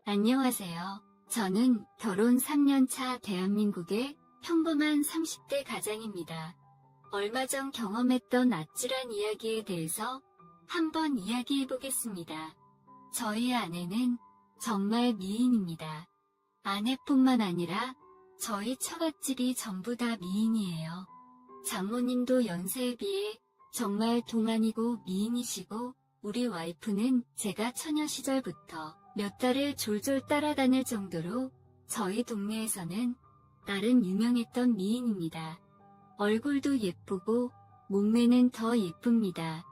안녕하세요. 저는 결혼 3년 차 대한민국의 평범한 30대 가장입니다. 얼마 전 경험했던 아찔한 이야기에 대해서 한번 이야기해 보겠습니다. 저희 아내는 정말 미인입니다. 아내뿐만 아니라 저희 처갓집이 전부 다 미인이에요. 장모님도 연세에 비해 정말 동안이고 미인이시고, 우리 와이프는 제가 처녀 시절부터 몇 달을 졸졸 따라다닐 정도로 저희 동네에서는 나름 유명했던 미인입니다. 얼굴도 예쁘고 몸매는 더 예쁩니다.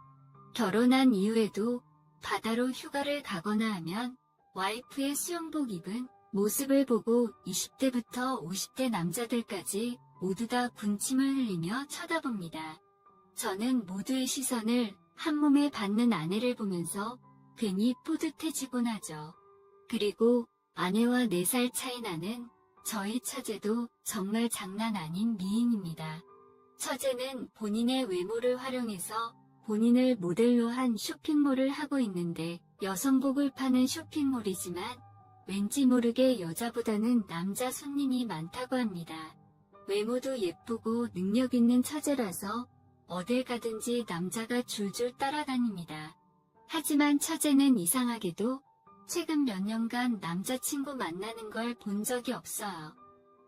결혼한 이후에도 바다로 휴가를 가거나 하면 와이프의 수영복 입은 모습을 보고 20대부터 50대 남자들까지 모두 다 군침을 흘리며 쳐다봅니다. 저는 모두의 시선을 한몸에 받는 아내를 보면서 괜히 뿌듯해지곤 하죠. 그리고 아내와 4살 차이 나는 저희 처제도 정말 장난 아닌 미인입니다. 처제는 본인의 외모를 활용해서 본인을 모델로 한 쇼핑몰을 하고 있는데, 여성복을 파는 쇼핑몰이지만 왠지 모르게 여자보다는 남자 손님이 많다고 합니다. 외모도 예쁘고 능력 있는 처제라서 어딜 가든지 남자가 줄줄 따라다닙니다. 하지만 처제는 이상하게도 최근 몇 년간 남자친구 만나는 걸 본 적이 없어요.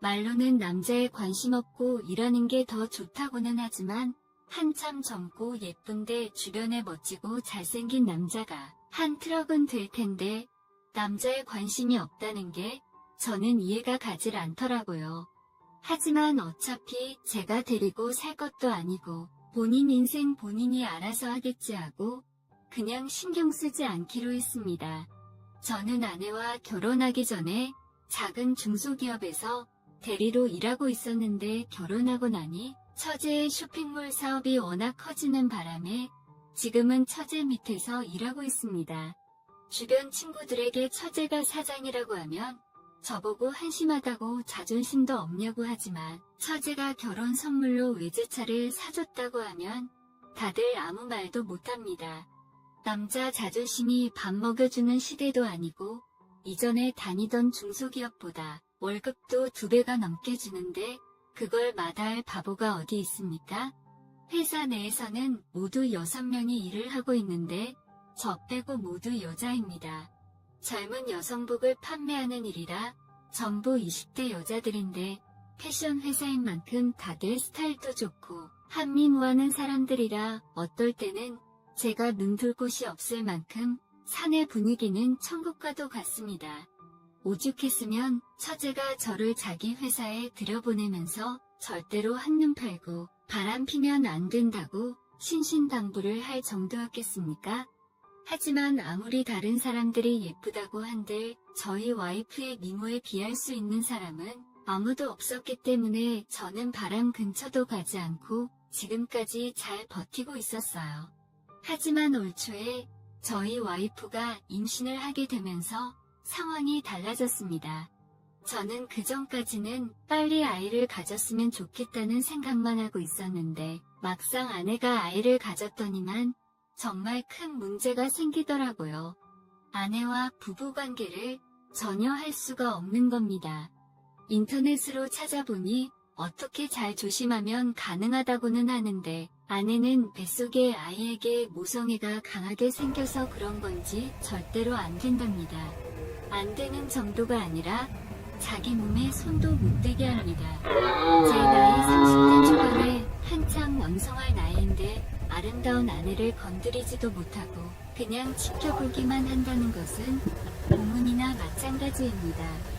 말로는 남자에 관심 없고 일하는 게 더 좋다고는 하지만, 한참 젊고 예쁜데 주변에 멋지고 잘생긴 남자가 한 트럭은 될 텐데 남자에 관심이 없다는 게 저는 이해가 가질 않더라고요. 하지만 어차피 제가 데리고 살 것도 아니고 본인 인생 본인이 알아서 하겠지 하고 그냥 신경 쓰지 않기로 했습니다. 저는 아내와 결혼하기 전에 작은 중소기업에서 대리로 일하고 있었는데, 결혼하고 나니 처제의 쇼핑몰 사업이 워낙 커지는 바람에 지금은 처제 밑에서 일하고 있습니다. 주변 친구들에게 처제가 사장이라고 하면 저보고 한심하다고 자존심도 없냐고 하지만, 처제가 결혼 선물로 외제차를 사줬다고 하면 다들 아무 말도 못합니다. 남자 자존심이 밥 먹여주는 시대도 아니고, 이전에 다니던 중소기업보다 월급도 2배가 넘게 주는데 그걸 마다할 바보가 어디 있습니까? 회사 내에서는 모두 6명이 일을 하고 있는데 저 빼고 모두 여자입니다. 젊은 여성복을 판매하는 일이라 전부 20대 여자들인데, 패션 회사인 만큼 다들 스타일도 좋고 한미무하는 사람들이라 어떨 때는 제가 눈둘 곳이 없을 만큼 사내 분위기는 천국과도 같습니다. 오죽했으면 처제가 저를 자기 회사에 들여보내면서 절대로 한눈 팔고 바람 피면 안 된다고 신신당부를 할 정도였겠습니까? 하지만 아무리 다른 사람들이 예쁘다고 한들 저희 와이프의 미모에 비할 수 있는 사람은 아무도 없었기 때문에 저는 바람 근처도 가지 않고 지금까지 잘 버티고 있었어요. 하지만 올 초에 저희 와이프가 임신을 하게 되면서 상황이 달라졌습니다. 저는 그전까지는 빨리 아이를 가졌으면 좋겠다는 생각만 하고 있었는데, 막상 아내가 아이를 가졌더니만 정말 큰 문제가 생기더라고요. 아내와 부부관계를 전혀 할 수가 없는 겁니다. 인터넷으로 찾아보니 어떻게 잘 조심하면 가능하다고는 하는데, 아내는 뱃속의 아이에게 모성애가 강하게 생겨서 그런 건지 절대로 안 된답니다. 안 되는 정도가 아니라 자기 몸에 손도 못 대게 합니다. 제 나이 30대 초반에 한창 왕성할 나이인데 아름다운 아내를 건드리지도 못하고 그냥 지켜보기만 한다는 것은 고문이나 마찬가지입니다.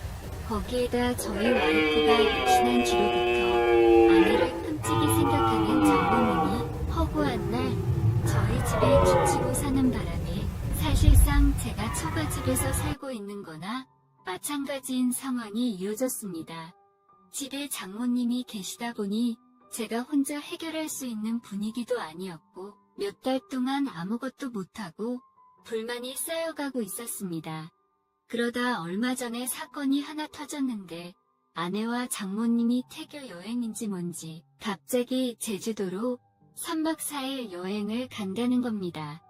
거기에다 저희 와이프가 임신한 뒤로부터 아내를 끔찍이 생각하는 장모님이 허구한 날 저희 집에 죽치고 사는 바람에 사실상 제가 처가집에서 살고 있는 거나 마찬가지인 상황이 이어졌습니다. 집에 장모님이 계시다 보니 제가 혼자 해결할 수 있는 분위기도 아니었고 몇 달 동안 아무것도 못하고 불만이 쌓여가고 있었습니다. 그러다 얼마 전에 사건이 하나 터졌는데, 아내와 장모님이 태교 여행인지 뭔지 갑자기 제주도로 3박 4일 여행을 간다는 겁니다.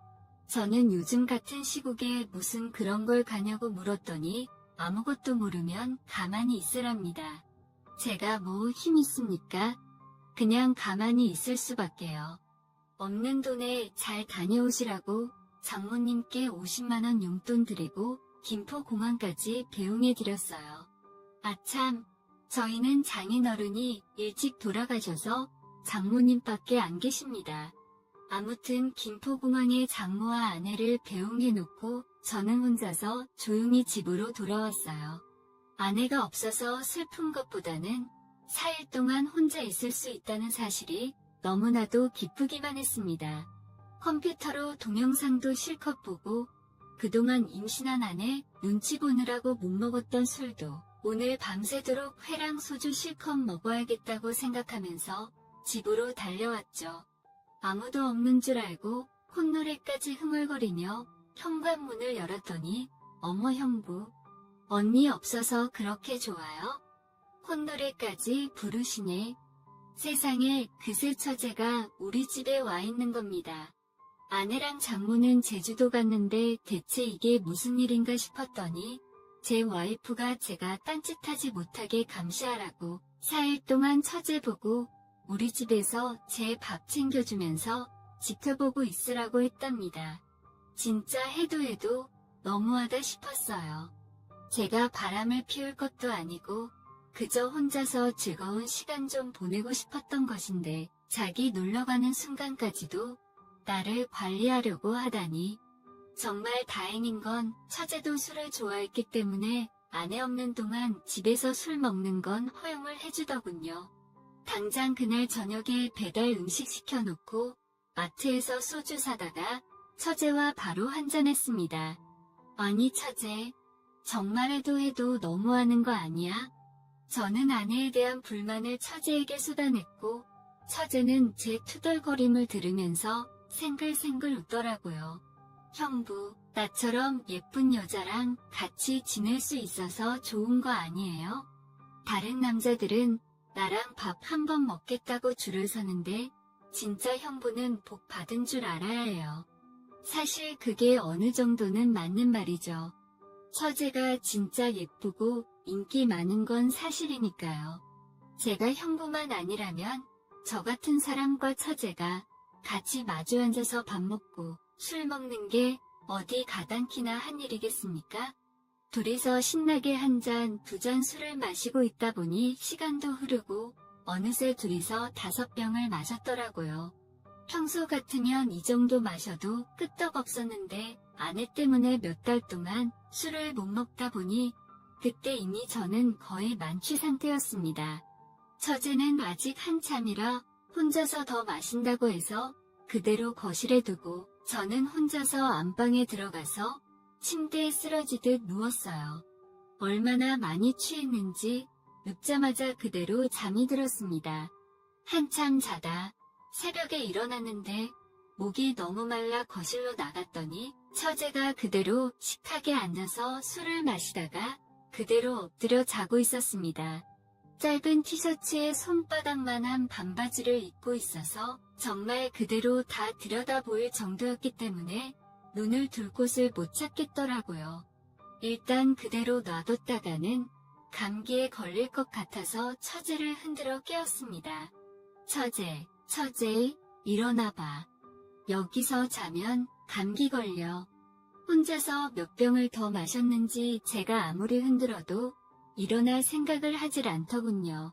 저는 요즘 같은 시국에 무슨 그런 걸 가냐고 물었더니 아무것도 모르면 가만히 있으랍니다. 제가 뭐 힘 있습니까? 그냥 가만히 있을 수밖에요. 없는 돈에 잘 다녀오시라고 장모님께 50만원 용돈 드리고 김포공항까지 배웅해드렸어요. 아참, 저희는 장인어른이 일찍 돌아가셔서 장모님밖에 안 계십니다. 아무튼 김포공항에 장모와 아내를 배웅해놓고 저는 혼자서 조용히 집으로 돌아왔어요. 아내가 없어서 슬픈 것보다는 4일 동안 혼자 있을 수 있다는 사실이 너무나도 기쁘기만 했습니다. 컴퓨터로 동영상도 실컷 보고 그동안 임신한 아내 눈치 보느라고 못 먹었던 술도 오늘 밤새도록 회랑 소주 실컷 먹어야겠다고 생각하면서 집으로 달려왔죠. 아무도 없는 줄 알고 콧노래까지 흥얼거리며 현관문을 열었더니 어머 형부, 언니 없어서 그렇게 좋아요? 콧노래까지 부르시네. 세상에 그새 처제가 우리 집에 와 있는 겁니다. 아내랑 장모는 제주도 갔는데 대체 이게 무슨 일인가 싶었더니 제 와이프가 제가 딴짓하지 못하게 감시하라고 4일 동안 처제 보고 우리 집에서 제 밥 챙겨주면서 지켜보고 있으라고 했답니다. 진짜 해도 너무하다 싶었어요. 제가 바람을 피울 것도 아니고 그저 혼자서 즐거운 시간 좀 보내고 싶었던 것인데 자기 놀러가는 순간까지도 나를 관리하려고 하다니. 정말 다행인 건 처제도 술을 좋아했기 때문에 아내 없는 동안 집에서 술 먹는 건 허용을 해주더군요. 당장 그날 저녁에 배달 음식 시켜놓고 마트에서 소주 사다가 처제와 바로 한잔했습니다. 아니 처제, 정말 해도 너무하는 거 아니야? 저는 아내에 대한 불만을 처제에게 쏟아냈고 처제는 제 투덜거림을 들으면서 생글생글 웃더라고요. 형부, 나처럼 예쁜 여자랑 같이 지낼 수 있어서 좋은 거 아니에요? 다른 남자들은 나랑 밥 한 번 먹겠다고 줄을 서는데 진짜 형부는 복 받은 줄 알아야 해요. 사실 그게 어느 정도는 맞는 말이죠. 처제가 진짜 예쁘고 인기 많은 건 사실이니까요. 제가 형부만 아니라면 저 같은 사람과 처제가 같이 마주 앉아서 밥 먹고 술 먹는 게 어디 가당키나 한 일이겠습니까? 둘이서 신나게 한 잔, 두 잔 술을 마시고 있다 보니 시간도 흐르고 어느새 둘이서 5병을 마셨더라고요. 평소 같으면 이 정도 마셔도 끄떡없었는데 아내 때문에 몇 달 동안 술을 못 먹다 보니 그때 이미 저는 거의 만취 상태였습니다. 처제는 아직 한참이라 혼자서 더 마신다고 해서 그대로 거실에 두고 저는 혼자서 안방에 들어가서 침대에 쓰러지듯 누웠어요. 얼마나 많이 취했는지 눕자마자 그대로 잠이 들었습니다. 한참 자다 새벽에 일어났는데 목이 너무 말라 거실로 나갔더니 처제가 그대로 식탁에 앉아서 술을 마시다가 그대로 엎드려 자고 있었습니다. 짧은 티셔츠에 손바닥만한 반바지를 입고 있어서 정말 그대로 다 들여다 보일 정도였기 때문에 눈을 둘 곳을 못 찾겠더라고요. 일단 그대로 놔뒀다가는 감기에 걸릴 것 같아서 처제를 흔들어 깨웠습니다. 처제, 일어나봐. 여기서 자면 감기 걸려. 혼자서 몇 병을 더 마셨는지 제가 아무리 흔들어도 일어날 생각을 하질 않더군요.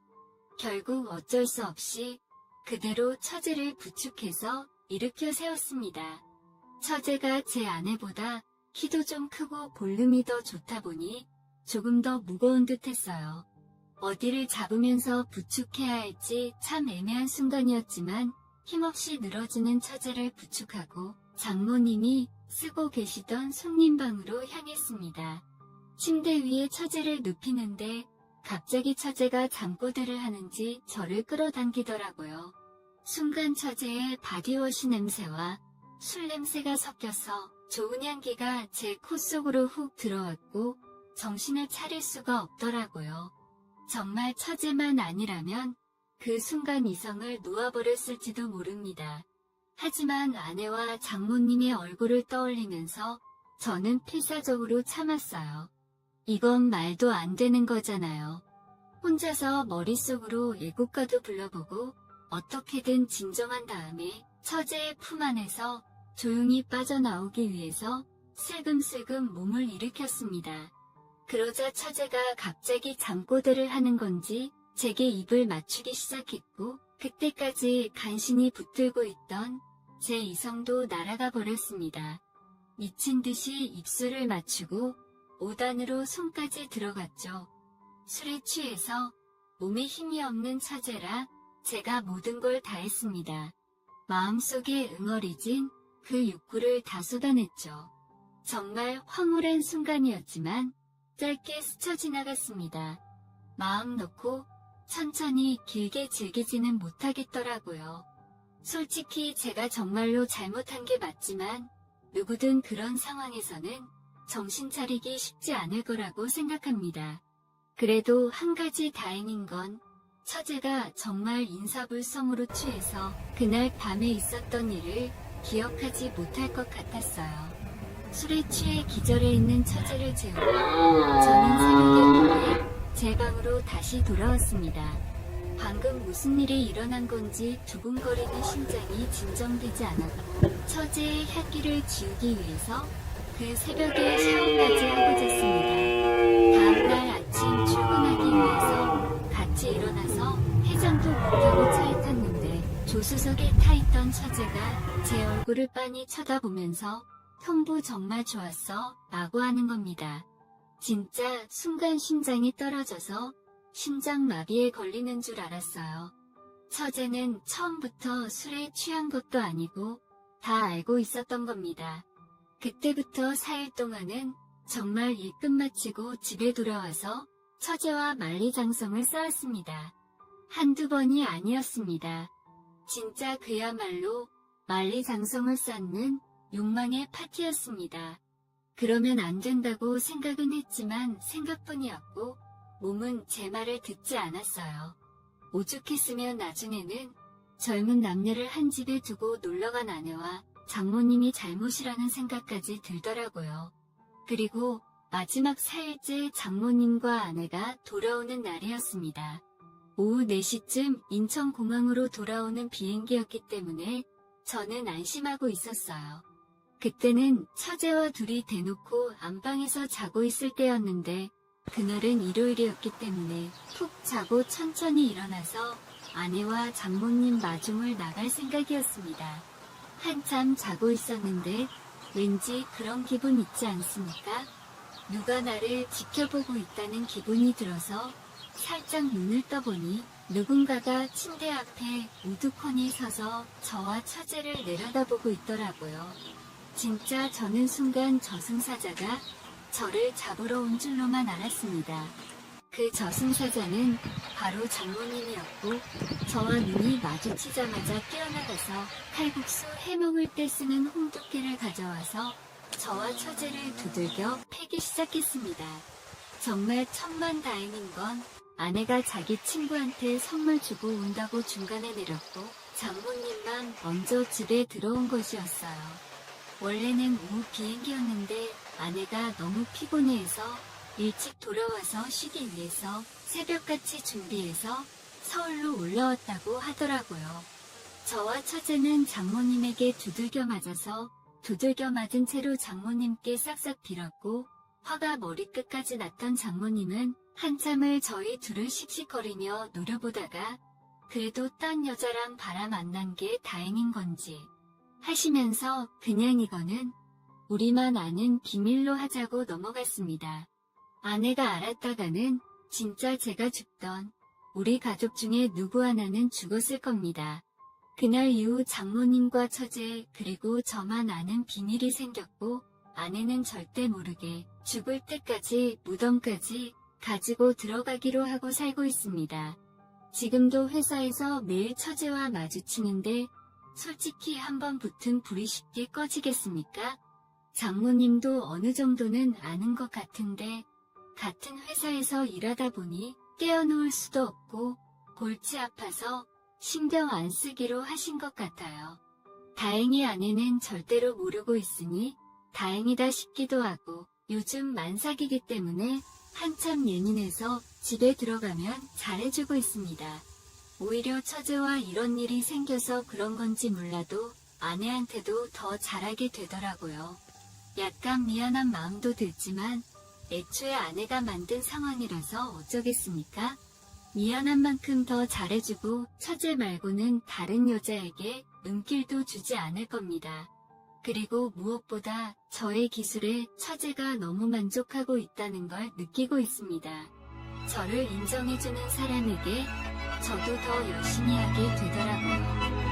결국 어쩔 수 없이 그대로 처제를 부축해서 일으켜 세웠습니다. 처제가 제 아내보다 키도 좀 크고 볼륨이 더 좋다 보니 조금 더 무거운 듯 했어요. 어디를 잡으면서 부축해야 할지 참 애매한 순간이었지만 힘없이 늘어지는 처제를 부축하고 장모님이 쓰고 계시던 손님방으로 향했습니다. 침대 위에 처제를 눕히는데 갑자기 처제가 잠꼬대를 하는지 저를 끌어당기더라고요. 순간 처제의 바디워시 냄새와 술 냄새가 섞여서 좋은 향기가 제 코 속으로 훅 들어왔고 정신을 차릴 수가 없더라고요. 정말 처제만 아니라면 그 순간 이성을 놓아버렸을지도 모릅니다. 하지만 아내와 장모님의 얼굴을 떠올리면서 저는 필사적으로 참았어요. 이건 말도 안 되는 거잖아요. 혼자서 머릿속으로 예고가도 불러보고 어떻게든 진정한 다음에 처제의 품 안에서 조용히 빠져나오기 위해서 슬금슬금 몸을 일으켰습니다. 그러자 처제가 갑자기 잠꼬대를 하는 건지 제게 입을 맞추기 시작했고 그때까지 간신히 붙들고 있던 제 이성도 날아가 버렸습니다. 미친 듯이 입술을 맞추고 5단으로 손까지 들어갔죠. 술에 취해서 몸에 힘이 없는 처제라 제가 모든 걸 다 했습니다. 마음속에 응어리진 그 욕구를 다 쏟아냈죠. 정말 황홀한 순간이었지만 짧게 스쳐 지나갔습니다. 마음 놓고 천천히 길게 즐기지는 못하겠더라고요. 솔직히 제가 정말로 잘못한 게 맞지만 누구든 그런 상황에서는 정신 차리기 쉽지 않을 거라고 생각합니다. 그래도 한 가지 다행인 건 처제가 정말 인사불성으로 취해서 그날 밤에 있었던 일을 기억하지 못할 것 같았어요. 술에 취해 기절해 있는 처제를 재우고 저는 새벽에 꿈에 제 방으로 다시 돌아왔습니다. 방금 무슨 일이 일어난 건지 두근거리는 심장이 진정되지 않았고 처제의 향기를 지우기 위해서 그 새벽에 샤워까지 하고 잤습니다. 다음날 아침 출근하기 위해서 같이 일어나서 해장도 못하고 차에 탔는데 조수석에 타있던 처제가 제 얼굴을 빤히 쳐다보면서 형부 정말 좋았어 라고 하는 겁니다. 진짜 순간 심장이 떨어져서 심장마비에 걸리는 줄 알았어요. 처제는 처음부터 술에 취한 것도 아니고 다 알고 있었던 겁니다. 그때부터 4일 동안은 정말 일 끝마치고 집에 돌아와서 처제와 만리장성을 쌓았습니다. 한두 번이 아니었습니다. 진짜 그야말로 만리장성을 쌓는 욕망의 파티였습니다. 그러면 안 된다고 생각은 했지만 생각뿐이었고 몸은 제 말을 듣지 않았어요. 오죽했으면 나중에는 젊은 남녀를 한 집에 두고 놀러간 아내와 장모님이 잘못이라는 생각까지 들더라고요. 그리고 마지막 4일째 장모님과 아내가 돌아오는 날이었습니다. 오후 4시쯤 인천공항으로 돌아오는 비행기였기 때문에 저는 안심하고 있었어요. 그때는 처제와 둘이 대놓고 안방에서 자고 있을 때였는데 그날은 일요일이었기 때문에 푹 자고 천천히 일어나서 아내와 장모님 마중을 나갈 생각이었습니다. 한참 자고 있었는데 왠지 그런 기분 있지 않습니까? 누가 나를 지켜보고 있다는 기분이 들어서 살짝 눈을 떠보니 누군가가 침대 앞에 우두커니 서서 저와 처제를 내려다보고 있더라고요. 진짜 저는 순간 저승사자가 저를 잡으러 온 줄로만 알았습니다. 그 저승사자는 바로 장모님이었고 저와 눈이 마주치자마자 뛰어나가서 칼국수 해먹을 때 쓰는 홍두깨를 가져와서 저와 처제를 두들겨 패기 시작했습니다. 정말 천만다행인 건 아내가 자기 친구한테 선물 주고 온다고 중간에 내렸고 장모님만 먼저 집에 들어온 것이었어요. 원래는 오후 비행기였는데 아내가 너무 피곤해해서 일찍 돌아와서 쉬기 위해서 새벽같이 준비해서 서울로 올라왔다고 하더라고요. 저와 처제는 장모님에게 두들겨 맞아서 두들겨 맞은 채로 장모님께 싹싹 빌었고 화가 머리끝까지 났던 장모님은 한참을 저희 둘을 씩씩거리며 노려보다가 그래도 딴 여자랑 바람 안 난 게 다행인 건지 하시면서 그냥 이거는 우리만 아는 비밀로 하자고 넘어갔습니다. 아내가 알았다가는 진짜 제가 죽던 우리 가족 중에 누구 하나는 죽었을 겁니다. 그날 이후 장모님과 처제 그리고 저만 아는 비밀이 생겼고 아내는 절대 모르게 죽을 때까지 무덤까지 가지고 들어가기로 하고 살고 있습니다. 지금도 회사에서 매일 처제와 마주치는데 솔직히 한번 붙은 불이 쉽게 꺼지겠습니까? 장모님도 어느 정도는 아는 것 같은데 같은 회사에서 일하다 보니 떼어놓을 수도 없고 골치 아파서 신경 안 쓰기로 하신 것 같아요. 다행히 아내는 절대로 모르고 있으니 다행이다 싶기도 하고 요즘 만삭이기 때문에 한참 예민해서 집에 들어가면 잘해주고 있습니다. 오히려 처제와 이런 일이 생겨서 그런 건지 몰라도 아내한테도 더 잘하게 되더라고요. 약간 미안한 마음도 들지만 애초에 아내가 만든 상황이라서 어쩌겠습니까? 미안한 만큼 더 잘해주고 처제 말고는 다른 여자에게 눈길도 주지 않을 겁니다. 그리고 무엇보다 저의 기술에 처제가 너무 만족하고 있다는 걸 느끼고 있습니다. 저를 인정해주는 사람에게 저도 더 열심히 하게 되더라고요.